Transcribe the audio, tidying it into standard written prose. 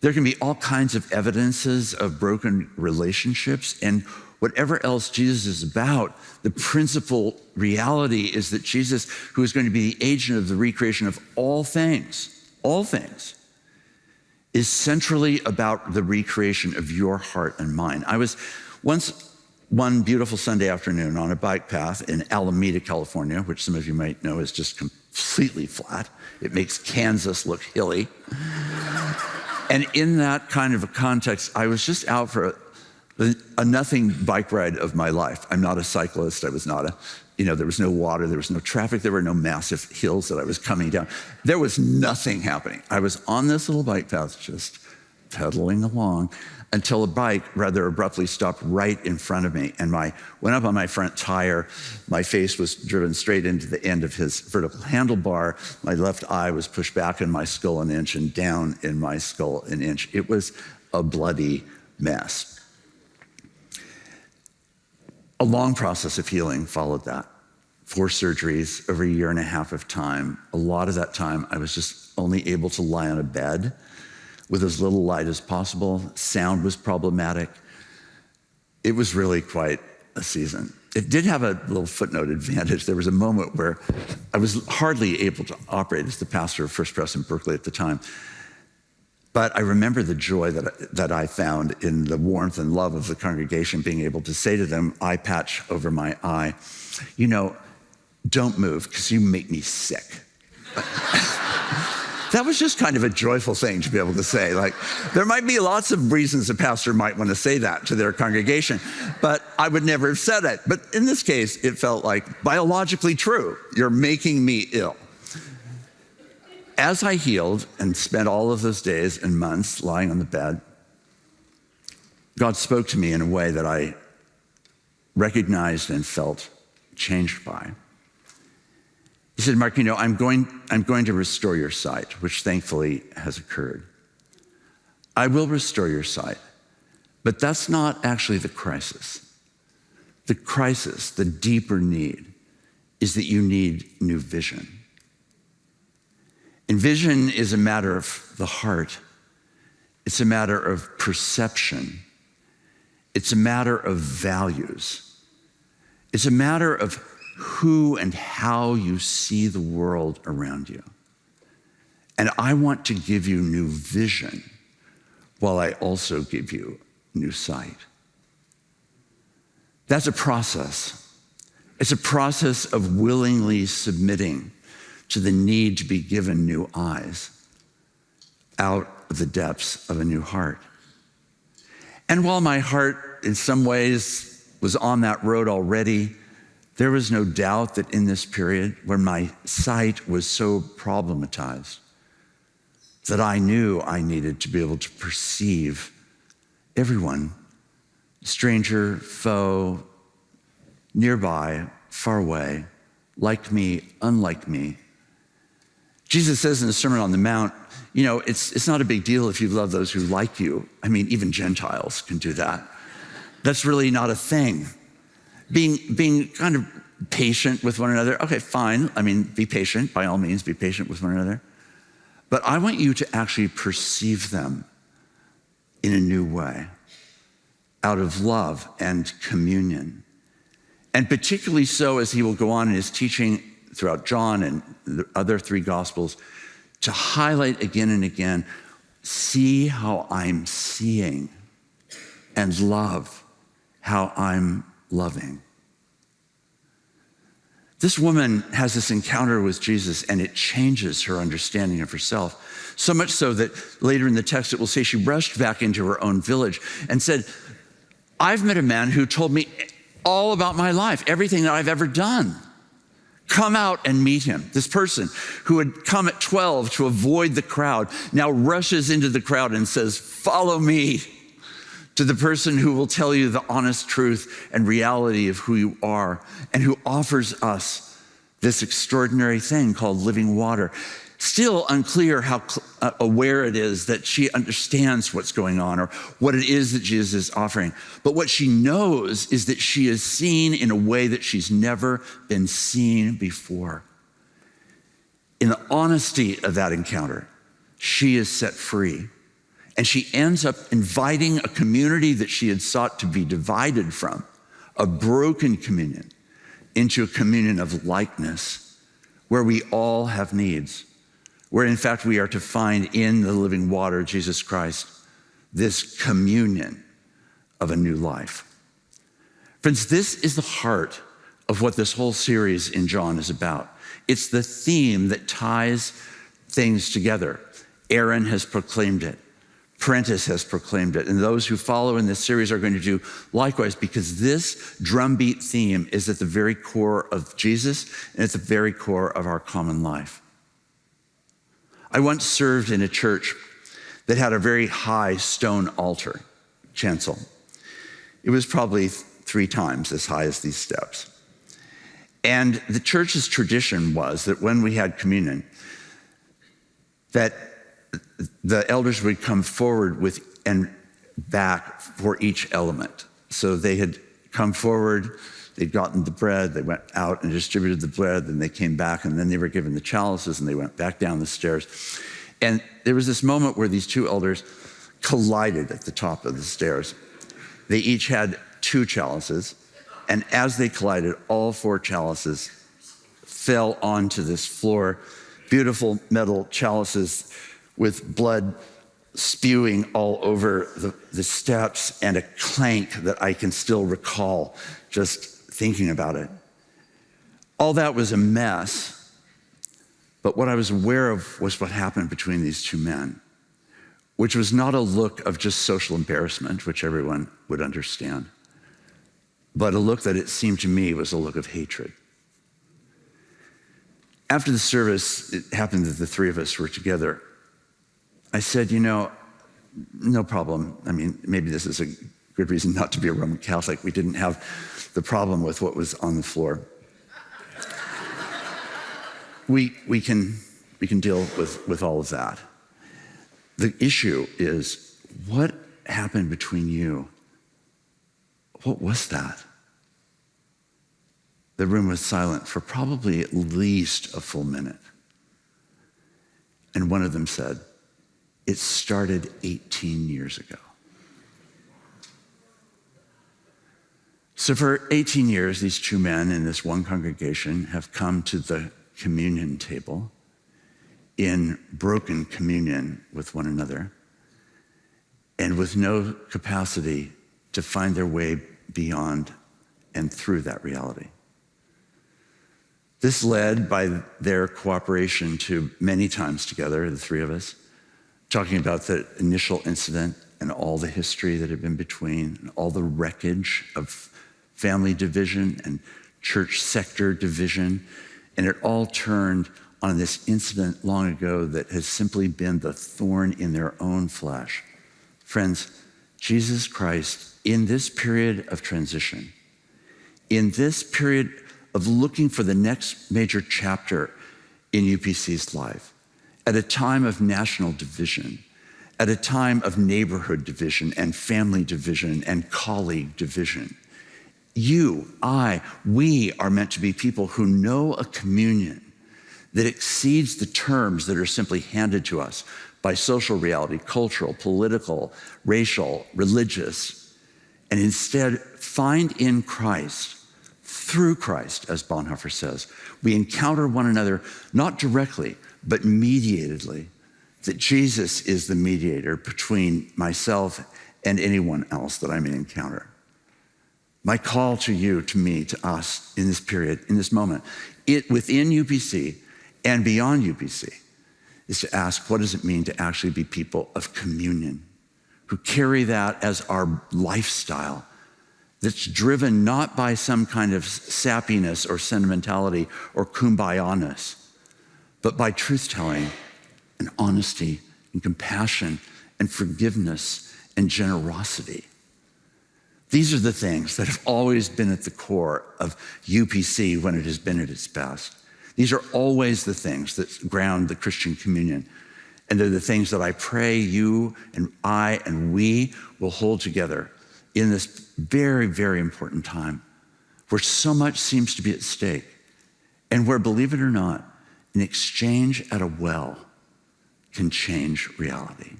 There can be all kinds of evidences of broken relationships, and whatever else Jesus is about, the principal reality is that Jesus, who is going to be the agent of the recreation of all things, is centrally about the recreation of your heart and mind. I was once one beautiful Sunday afternoon on a bike path in Alameda, California, which some of you might know is just completely flat. It makes Kansas look hilly. And in that kind of a context, I was just out for a nothing bike ride of my life. I'm not a cyclist. I was not there was no water, there was no traffic, there were no massive hills that I was coming down. There was nothing happening. I was on this little bike path, just pedaling along, until a bike rather abruptly stopped right in front of me, and went up on my front tire. My face was driven straight into the end of his vertical handlebar. My left eye was pushed back in my skull an inch and down in my skull an inch. It was a bloody mess. A long process of healing followed that. 4 surgeries over a year and a half of time. A lot of that time, I was just only able to lie on a bed with as little light as possible. Sound was problematic. It was really quite a season. It did have a little footnote advantage. There was a moment where I was hardly able to operate as the pastor of First Pres in Berkeley at the time. But I remember the joy that I found in the warmth and love of the congregation, being able to say to them, eye patch over my eye, don't move, because you make me sick. That was just kind of a joyful thing to be able to say. Like, there might be lots of reasons a pastor might want to say that to their congregation, but I would never have said it. But in this case, it felt like biologically true. You're making me ill. As I healed and spent all of those days and months lying on the bed, God spoke to me in a way that I recognized and felt changed by. He said, Mark, I'm going to restore your sight, which thankfully has occurred. I will restore your sight, but that's not actually the crisis. The crisis, the deeper need, is that you need new vision. And vision is a matter of the heart. It's a matter of perception. It's a matter of values. It's a matter of who and how you see the world around you. And I want to give you new vision while I also give you new sight. That's a process. It's a process of willingly submitting to the need to be given new eyes out of the depths of a new heart. And while my heart in some ways was on that road already, there was no doubt that in this period when my sight was so problematized that I knew I needed to be able to perceive everyone, stranger, foe, nearby, far away, like me, unlike me. Jesus says in the Sermon on the Mount, it's not a big deal if you love those who like you. I mean, even Gentiles can do that. That's really not a thing. Being kind of patient with one another, okay, fine. I mean, be patient, by all means, be patient with one another. But I want you to actually perceive them in a new way, out of love and communion. And particularly so as he will go on in his teaching throughout John and the other 3 Gospels to highlight again and again, see how I'm seeing, and love how I'm loving. This woman has this encounter with Jesus, and it changes her understanding of herself. So much so that later in the text it will say she rushed back into her own village and said, I've met a man who told me all about my life, everything that I've ever done. Come out and meet him. This person who had come at 12 to avoid the crowd now rushes into the crowd and says, follow me. To the person who will tell you the honest truth and reality of who you are, and who offers us this extraordinary thing called living water. Still unclear how aware it is that she understands what's going on or what it is that Jesus is offering. But what she knows is that she is seen in a way that she's never been seen before. In the honesty of that encounter, she is set free. And she ends up inviting a community that she had sought to be divided from, a broken communion, into a communion of likeness, where we all have needs, where in fact we are to find in the living water, Jesus Christ, this communion of a new life. Friends, this is the heart of what this whole series in John is about. It's the theme that ties things together. Aaron has proclaimed it. Prentice has proclaimed it. And those who follow in this series are going to do likewise, because this drumbeat theme is at the very core of Jesus and at the very core of our common life. I once served in a church that had a very high stone altar, chancel. It was probably 3 times as high as these steps. And the church's tradition was that when we had communion, that the elders would come forward with and back for each element. So they had come forward, they'd gotten the bread, they went out and distributed the bread, then they came back, and then they were given the chalices, and they went back down the stairs. And there was this moment where these 2 elders collided at the top of the stairs. They each had 2 chalices, and as they collided, all 4 chalices fell onto this floor, beautiful metal chalices with blood spewing all over the steps, and a clank that I can still recall just thinking about it. All that was a mess, but what I was aware of was what happened between these 2 men, which was not a look of just social embarrassment, which everyone would understand, but a look that it seemed to me was a look of hatred. After the service, it happened that the 3 of us were together. I said, no problem. I mean, maybe this is a good reason not to be a Roman Catholic. We didn't have the problem with what was on the floor. We can deal with all of that. The issue is, what happened between you? What was that? The room was silent for probably at least a full minute. And one of them said, "It started 18 years ago." So for 18 years, these 2 men in this one congregation have come to the communion table in broken communion with one another, and with no capacity to find their way beyond and through that reality. This led, by their cooperation, to many times together, the 3 of us, talking about the initial incident and all the history that had been between, and all the wreckage of family division and church sector division. And it all turned on this incident long ago that has simply been the thorn in their own flesh. Friends, Jesus Christ, in this period of transition, in this period of looking for the next major chapter in UPC's life, at a time of national division, at a time of neighborhood division and family division and colleague division, we are meant to be people who know a communion that exceeds the terms that are simply handed to us by social reality, cultural, political, racial, religious, and instead find in Christ, through Christ, as Bonhoeffer says, we encounter one another not directly, but mediatedly, that Jesus is the mediator between myself and anyone else that I may encounter. My call to you, to me, to us in this period, in this moment, within UPC and beyond UPC, is to ask, what does it mean to actually be people of communion, who carry that as our lifestyle, that's driven not by some kind of sappiness or sentimentality or kumbaya-ness, but by truth-telling and honesty and compassion and forgiveness and generosity. These are the things that have always been at the core of UPC when it has been at its best. These are always the things that ground the Christian communion. And they're the things that I pray you and I and we will hold together in this very, very important time where so much seems to be at stake, and where, believe it or not, an exchange at a well can change reality.